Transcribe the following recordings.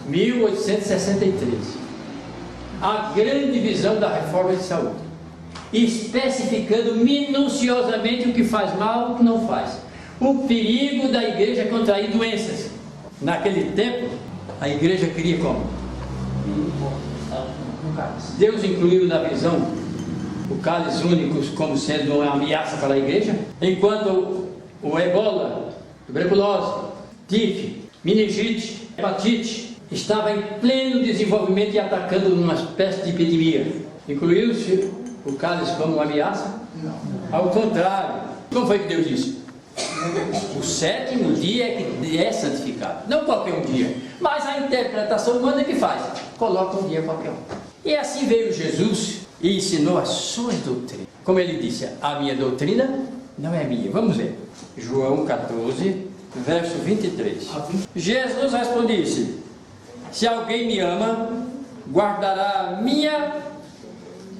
1863. A grande visão da reforma de saúde, especificando minuciosamente o que faz mal e o que não faz. O perigo da igreja contrair doenças. Naquele tempo, a igreja queria como? Deus incluiu na visão o cálice único como sendo uma ameaça para a igreja, enquanto o ebola, tuberculose, tifo, meningite, hepatite estava em pleno desenvolvimento e atacando uma espécie de epidemia. Incluiu-se o cálice como uma ameaça? Não. Ao contrário. Como foi que Deus disse? O sétimo dia é que é santificado. Não qualquer um dia, mas a interpretação humana é que faz. Coloca um dia qualquer um. E assim veio Jesus e ensinou as suas doutrinas. Como ele disse, a minha doutrina não é minha. Vamos ver. João 14, verso 23. Jesus respondeu: se alguém me ama, guardará a minha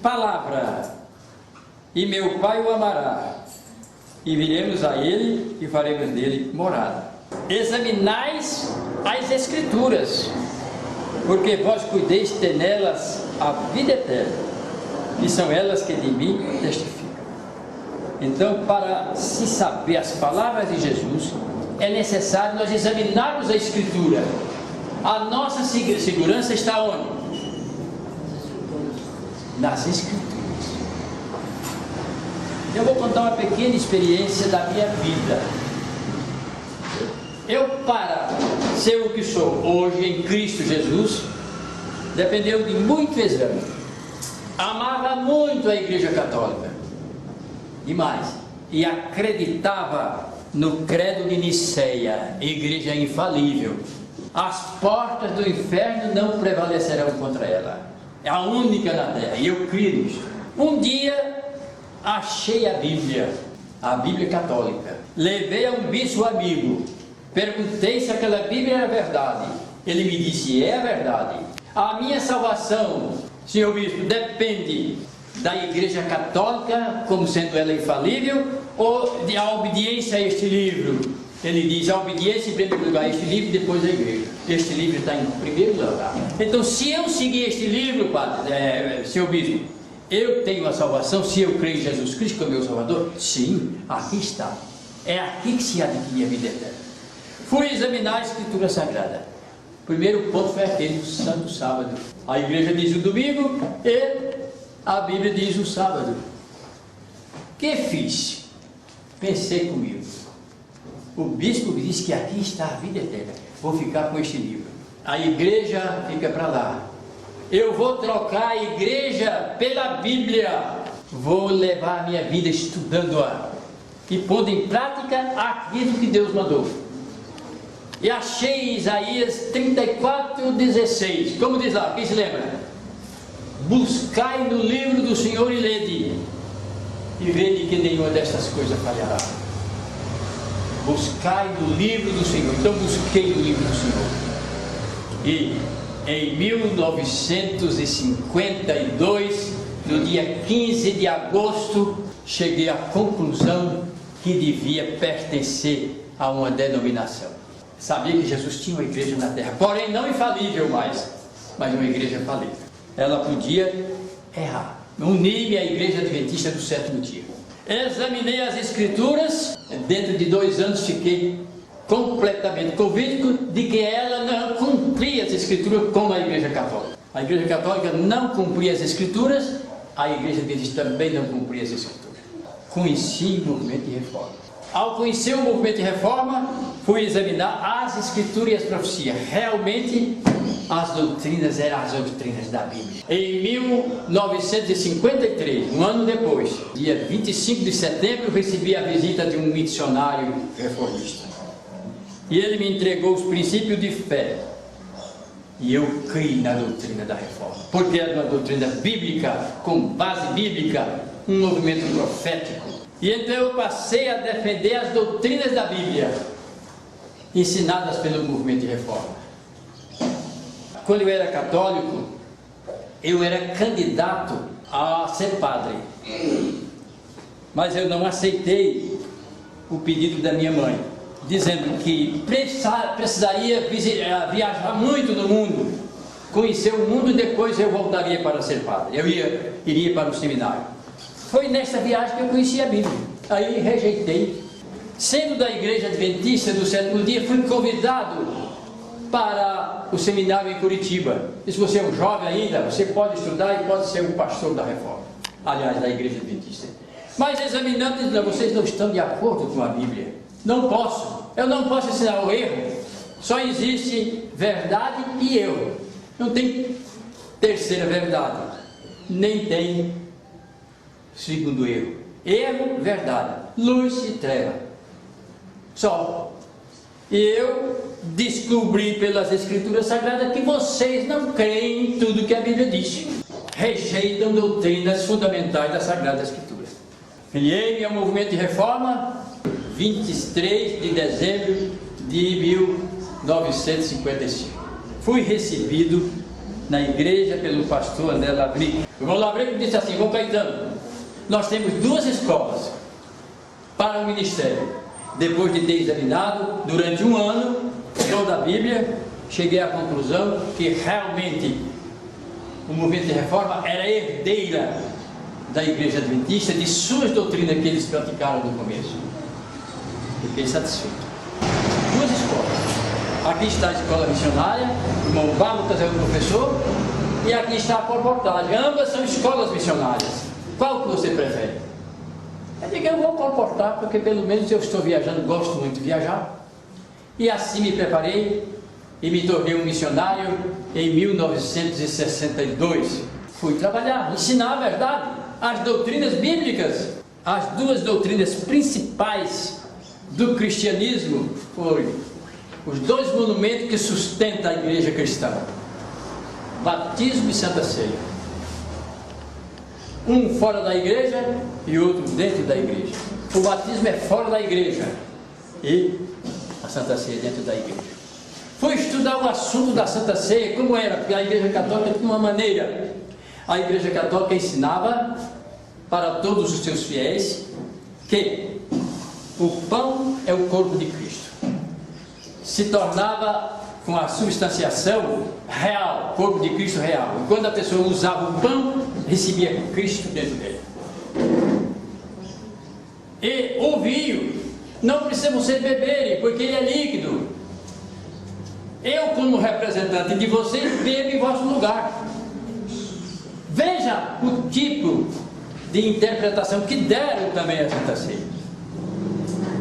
palavra, e meu Pai o amará, e viremos a ele e faremos dele morada. Examinais as Escrituras, porque vós cuideis ter nelas a vida eterna, e são elas que de mim testificam. Então, para se saber as palavras de Jesus, é necessário nós examinarmos a Escritura. A nossa segurança está onde? Nas Escrituras. Eu vou contar uma pequena experiência da minha vida. Eu, para ser o que sou hoje em Cristo Jesus, dependeu de muito exame. Amava muito a Igreja Católica, demais, e acreditava no credo de Niceia, igreja infalível. As portas do inferno não prevalecerão contra ela. É a única na terra, e eu creio nisso. Um dia achei a Bíblia católica. Levei a um bispo amigo, perguntei se aquela Bíblia era verdade. Ele me disse: é a verdade. A minha salvação, senhor bispo, depende da Igreja Católica, como sendo ela infalível, ou da obediência a este livro? Ele diz: a obediência em primeiro lugar a este livro, depois a igreja. Este livro está em primeiro lugar. Então, se eu seguir este livro, padre, senhor bispo, eu tenho a salvação. Se eu creio em Jesus Cristo como meu Salvador, sim, aqui está. É aqui que se adquire a vida eterna. Fui examinar a Escritura Sagrada. O primeiro ponto foi aquele do Santo Sábado. A igreja diz o domingo e a Bíblia diz o sábado. O que fiz? Pensei comigo. O bispo disse que aqui está a vida eterna. Vou ficar com este livro. A igreja fica para lá. Eu vou trocar a igreja pela Bíblia. Vou levar a minha vida estudando-a e pondo em prática aquilo que Deus mandou. E achei Isaías 34:16. Como diz lá? Quem se lembra? Buscai no livro do Senhor e lede, e vede que nenhuma destas coisas falhará. Buscai no livro do Senhor. Então busquei no livro do Senhor. E em 1952, no dia 15 de agosto, cheguei à conclusão que devia pertencer a uma denominação. Sabia que Jesus tinha uma igreja na terra, porém não infalível mais, mas uma igreja falível. Ela podia errar. Uni-me à Igreja Adventista do Sétimo Dia. Examinei as Escrituras. Dentro de 2 anos fiquei completamente convicto de que ela não cumpria as Escrituras como a Igreja Católica. A Igreja Católica não cumpria as Escrituras, a Igreja Adventista também não cumpria as Escrituras. Conheci o movimento de reforma. Ao conhecer o movimento de reforma, fui examinar as Escrituras e as profecias. Realmente, as doutrinas eram as doutrinas da Bíblia. Em 1953, um ano depois, dia 25 de setembro, recebi a visita de um missionário reformista. E ele me entregou os princípios de fé. E eu criei na doutrina da reforma, porque era uma doutrina bíblica, com base bíblica, um movimento profético. E então eu passei a defender as doutrinas da Bíblia, ensinadas pelo movimento de reforma. Quando eu era católico, eu era candidato a ser padre, mas eu não aceitei o pedido da minha mãe. dizendo que precisaria viajar muito no mundo, conhecer o mundo e depois eu voltaria para ser padre. Eu iria para o seminário. Foi nessa viagem que eu conheci a Bíblia. Aí rejeitei. Sendo da Igreja Adventista do Sétimo Dia, fui convidado para o seminário em Curitiba. E se você é um jovem ainda, você pode estudar e pode ser um pastor da Reforma. Aliás, da Igreja Adventista. Mas examinando, dizendo, vocês não estão de acordo com a Bíblia. Não posso. Eu não posso ensinar o erro. Só existe verdade e erro. Não tem terceira verdade. Nem tem segundo erro. Erro, verdade. Luz e treva. Só. E eu descobri pelas Escrituras Sagradas que vocês não creem em tudo que a Bíblia diz. Rejeitam doutrinas fundamentais da Sagrada Escritura. Filiei-me ao movimento de reforma 23 de dezembro de 1955. Fui recebido na igreja pelo pastor André Lavric. O irmão Lavric disse assim: João Caetano, nós temos 2 escolas para o ministério. Depois de ter examinado durante 1 ano toda a Bíblia, cheguei à conclusão que realmente o movimento de reforma era herdeira da Igreja Adventista, de suas doutrinas que eles praticaram no começo. Fiquei satisfeito. 2 escolas. Aqui está a escola missionária, o irmão Bárbaras é o professor, e aqui está a colportagem. Ambas são escolas missionárias. Qual que você prefere? Eu digo, eu vou comportar, porque pelo menos eu estou viajando, gosto muito de viajar. E assim me preparei e me tornei um missionário em 1962. Fui trabalhar, ensinar a verdade, as doutrinas bíblicas. As 2 doutrinas principais do cristianismo foram os 2 monumentos que sustentam a igreja cristã: batismo e Santa Ceia. Um fora da igreja e outro dentro da igreja. O batismo é fora da igreja e a Santa Ceia dentro da igreja. Fui estudar o assunto da Santa Ceia, como era, porque a Igreja Católica tinha uma maneira. A Igreja Católica ensinava para todos os seus fiéis que o pão é o corpo de Cristo. Se tornava com a substanciação real, corpo de Cristo real. E quando a pessoa usava o pão, recebia Cristo dentro dele. E o vinho, não precisa você beberem, porque ele é líquido. Eu, como representante de vocês, bebo em vosso lugar. Veja o tipo de interpretação que deram também a Santa Ceia.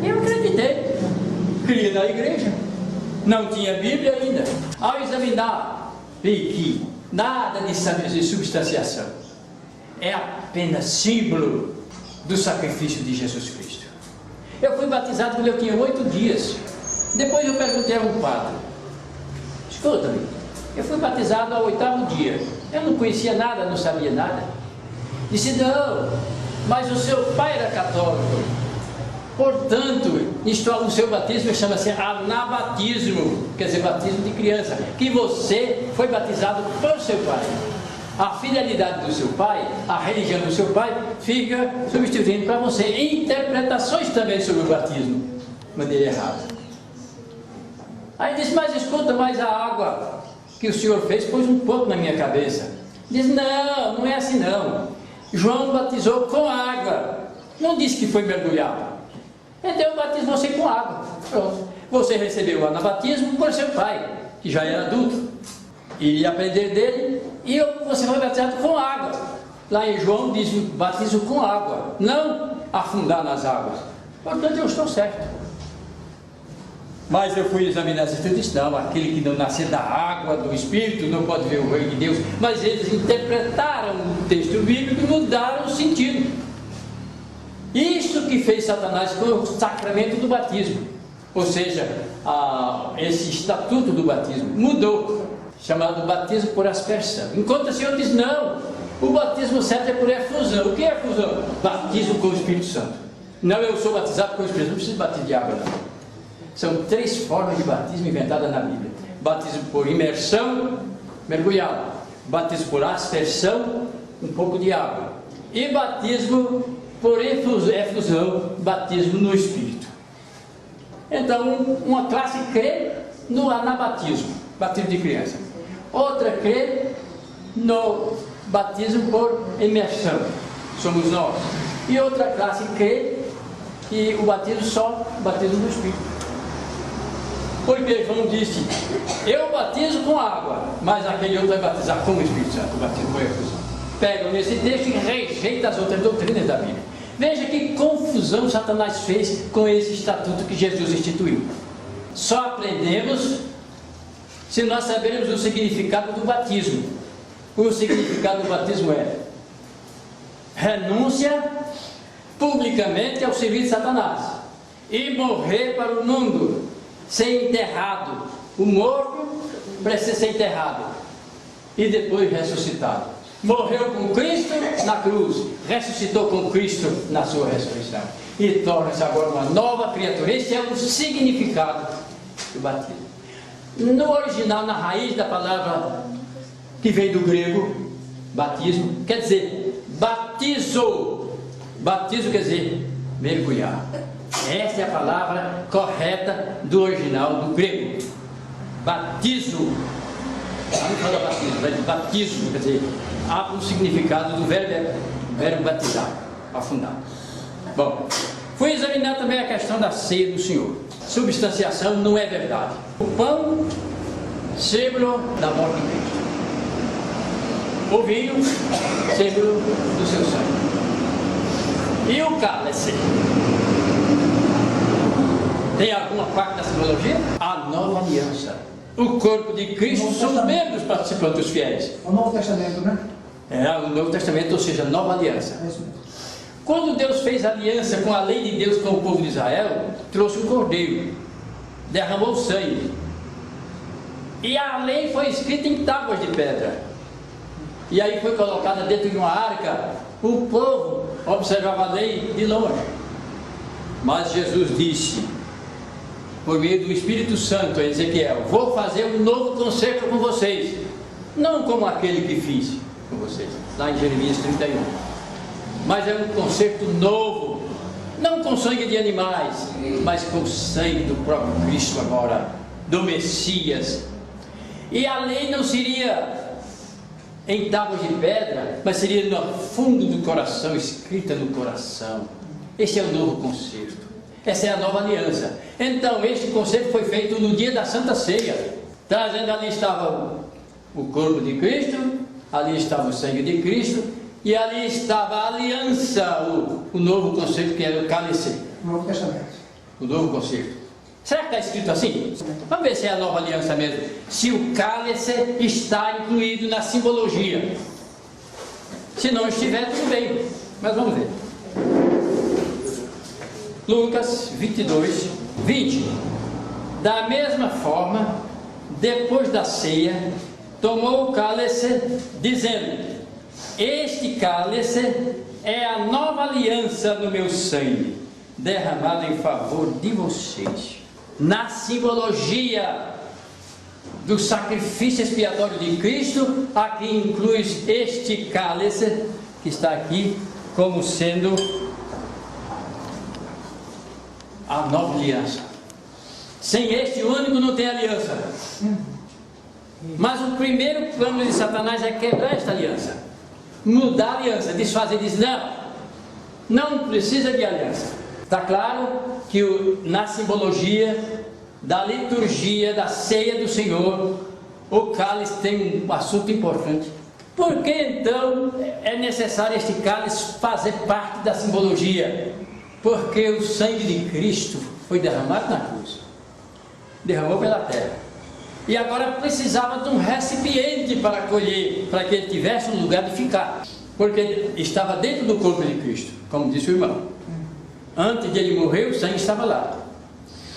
Eu acreditei, criei na igreja, não tinha Bíblia ainda. Ao examinar, vi que nada de substanciação, é apenas símbolo do sacrifício de Jesus Cristo. Eu fui batizado quando eu tinha 8 dias. Depois eu perguntei a um padre: escuta-me, eu fui batizado ao 8º dia, eu não conhecia nada, não sabia nada. Disse: não, mas o seu pai era católico, portanto, o seu batismo chama-se anabatismo, quer dizer, batismo de criança, que você foi batizado por seu pai. A fidelidade do seu pai, a religião do seu pai, fica substituindo para você interpretações também sobre o batismo, de maneira errada. Aí disse: mas escuta, mas a água que o senhor fez pôs um pouco na minha cabeça. Diz: não, não é assim não. João batizou com água, não disse que foi mergulhado. Então eu batizo você com água. Pronto. Você recebeu o anabatismo por seu pai, que já era adulto, iria aprender dele, e você foi batizado com água. Lá em João diz: batizo com água, não afundar nas águas. Portanto eu estou certo. Mas eu fui examinar as Escrituras e disse: não, aquele que não nascer da água, do Espírito, não pode ver o reino de Deus. Mas eles interpretaram o texto bíblico e mudaram o sentido. Isso que fez Satanás com o sacramento do batismo. Ou seja, esse estatuto do batismo mudou, chamado batismo por aspersão. Enquanto o Senhor diz: não, o batismo certo é por efusão. O que é efusão? Batismo com o Espírito Santo. Não, eu sou batizado com o Espírito Santo, não preciso bater de água, não. São 3 formas de batismo inventadas na Bíblia: batismo por imersão, mergulhado; batismo por aspersão, um pouco de água; e batismo por efusão, batismo no Espírito. Então, uma classe crê na batismo de criança. Outra crê no batismo por imersão, somos nós. E outra classe crê que o batismo só o batismo do Espírito. Porque João disse, eu batizo com água, mas aquele outro vai batizar com o Espírito Santo, o batismo com efusão. Pegam nesse texto e rejeitam as outras doutrinas da Bíblia. Veja que confusão Satanás fez com esse estatuto que Jesus instituiu. Só aprendemos se nós sabermos o significado do batismo. O significado do batismo é renúncia publicamente ao serviço de Satanás e morrer para o mundo, ser enterrado. O morto precisa ser enterrado e depois ressuscitado. Morreu com Cristo na cruz, ressuscitou com Cristo na sua ressurreição e torna-se agora uma nova criatura. Esse é o significado do batismo. No original, na raiz da palavra que vem do grego, batismo, quer dizer batizo. Batizo quer dizer mergulhar. Essa é a palavra correta do original do grego. Batizo. Não fala batismo, mas batismo, quer dizer, há um significado do verbo batizar, afundar. Bom, fui examinar também a questão da ceia do Senhor. Substanciação não é verdade. O pão, símbolo da morte de Cristo. O vinho, símbolo do seu sangue. E o cálice? Tem alguma parte da simbologia? A nova aliança. O corpo de Cristo são os membros participantes dos fiéis. O Novo Testamento, né? É, o Novo Testamento, ou seja, nova aliança. É isso mesmo. Quando Deus fez aliança com a lei de Deus com o povo de Israel, trouxe um cordeiro, derramou sangue. E a lei foi escrita em tábuas de pedra. E aí foi colocada dentro de uma arca. O povo observava a lei de longe. Mas Jesus disse, por meio do Espírito Santo, em Ezequiel, vou fazer um novo concerto com vocês, não como aquele que fiz com vocês, lá em Jeremias 31, mas é um concerto novo, não com sangue de animais, mas com sangue do próprio Cristo agora, do Messias. E a lei não seria em tábuas de pedra, mas seria no fundo do coração, escrita no coração. Esse é o novo concerto. Essa é a nova aliança. Então, este concerto foi feito no dia da Santa Ceia. Trazendo, ali estava o corpo de Cristo, ali estava o sangue de Cristo, e ali estava a aliança, o novo concerto, que era o cálice. O Novo Testamento. O novo concerto. Será que está escrito assim? Vamos ver se é a nova aliança mesmo. Se o cálice está incluído na simbologia. Se não estiver, tudo bem. Mas vamos ver. Lucas 22, 20. Da mesma forma, depois da ceia, tomou o cálice, dizendo: este cálice é a nova aliança no meu sangue, derramado em favor de vocês. Na simbologia do sacrifício expiatório de Cristo, aqui inclui este cálice, que está aqui, como sendo a nova aliança. Sem este único não tem aliança. Mas o primeiro plano de Satanás é quebrar esta aliança, mudar a aliança, desfazer, diz não precisa de aliança. Está claro que na simbologia da liturgia da ceia do Senhor, o cálice tem um assunto importante. Por que então é necessário este cálice fazer parte da simbologia? Porque o sangue de Cristo foi derramado na cruz, derramou pela terra, e agora precisava de um recipiente para acolher, para que ele tivesse um lugar de ficar, porque estava dentro do corpo de Cristo, como disse o irmão. Antes de ele morrer, o sangue estava lá,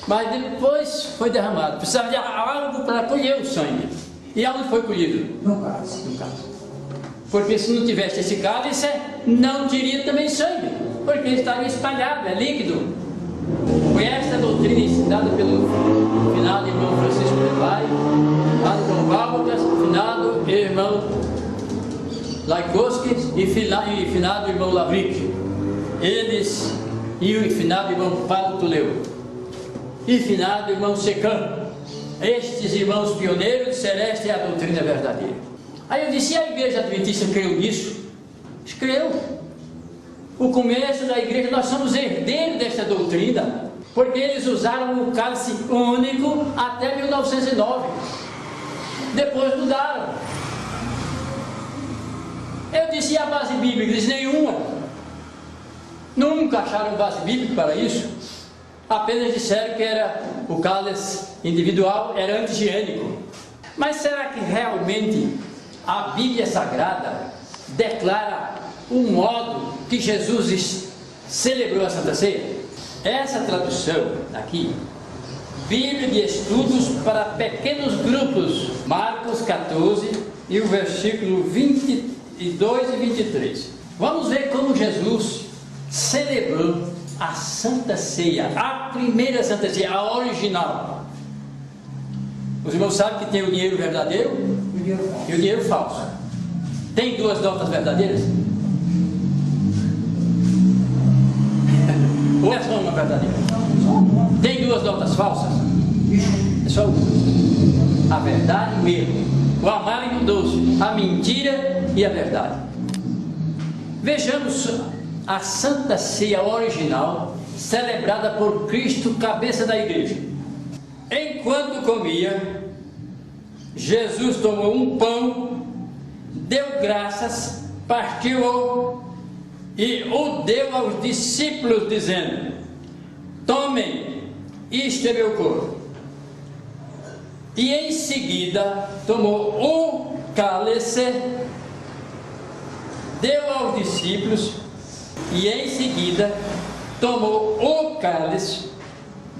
mas depois foi derramado, precisava de algo para acolher o sangue. E aonde foi colhido? No cálice. No cálice. Porque se não tivesse esse cálice, não teria também sangue, porque ele estaria espalhado, é líquido. Foi esta doutrina ensinada pelo finado irmão Francisco de Pai, finado João Válvulas, finado irmão Laikoski e finado irmão Lavric. Eles e o finado irmão Paulo Tuleu. e finado irmão Secam. Estes irmãos pioneiros disseram: esta é a doutrina verdadeira. Aí eu disse: e a igreja adventista creu nisso? Creu. O começo da igreja, nós somos herdeiros desta doutrina, porque eles usaram o cálice único até 1909. Depois mudaram. Eu disse: e a base bíblica? Eles: nenhuma. Nunca acharam base bíblica para isso. Apenas disseram que era o cálice individual, era anti-higiênico. Mas será que realmente a Bíblia Sagrada declara o modo que Jesus celebrou a Santa Ceia? Essa tradução aqui, Bíblia de Estudos para Pequenos Grupos, Marcos 14 e o versículo 22 e 23. Vamos ver como Jesus celebrou a Santa Ceia, a primeira Santa Ceia, a original. Os irmãos sabem que tem o dinheiro verdadeiro e o dinheiro falso. Tem duas notas verdadeiras? Ou é só uma verdadeira? Tem duas notas falsas? É só uma. A verdade e o erro, o amargo e o doce, a mentira e a verdade. Vejamos a Santa Ceia original, celebrada por Cristo, cabeça da igreja. Enquanto comia, Jesus tomou um pão, deu graças, partiu-o e o deu aos discípulos, dizendo: tomem, isto é meu corpo. E em seguida tomou o cálice, deu aos discípulos, e em seguida tomou o cálice,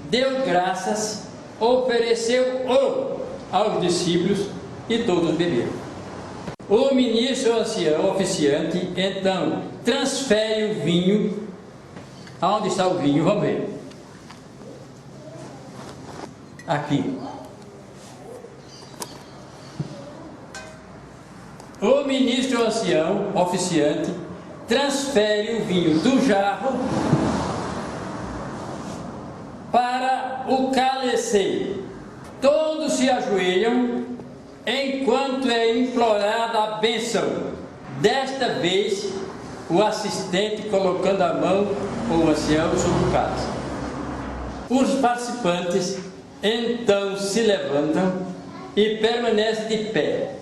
deu graças, ofereceu-o aos discípulos e todos beberam. O ministro ancião oficiante então transfere o vinho. Aonde está o vinho? Vamos ver. Aqui. O ministro ancião oficiante transfere o vinho do jarro para o cálice. Todos se ajoelham enquanto é implorada a bênção. Desta vez, o assistente colocando a mão, ou o ancião, sobre o cálice. Os participantes então se levantam e permanecem de pé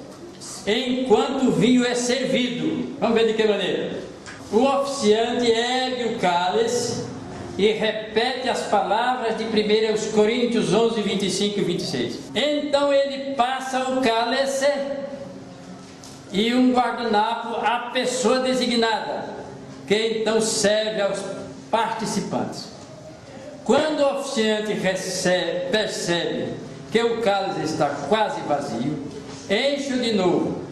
enquanto o vinho é servido. Vamos ver de que maneira. O oficiante ergue o cálice e repete as palavras de 1 Coríntios 11, 25 e 26. Então ele passa o cálice e um guardanapo à pessoa designada, que então serve aos participantes. Quando o oficiante percebe que o cálice está quase vazio, enche-o de novo.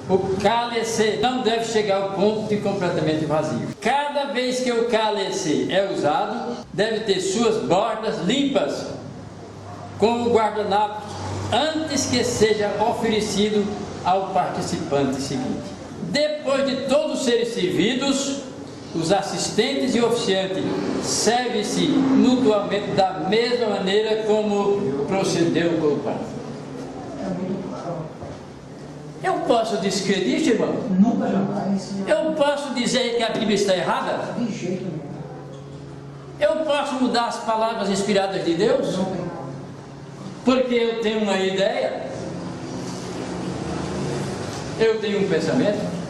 O cálice não deve chegar ao ponto de completamente vazio. Cada vez que o cálice é usado, deve ter suas bordas limpas com o guardanapo antes que seja oferecido ao participante seguinte. Depois de todos serem servidos, os assistentes e oficiantes servem-se mutuamente da mesma maneira como procedeu com o Pai. Eu posso descrever isso, irmão? Nunca, jamais. Eu posso dizer que a Bíblia está errada? De jeito nenhum. Eu posso mudar as palavras inspiradas de Deus? Não tem. Porque eu tenho uma ideia? Eu tenho um pensamento?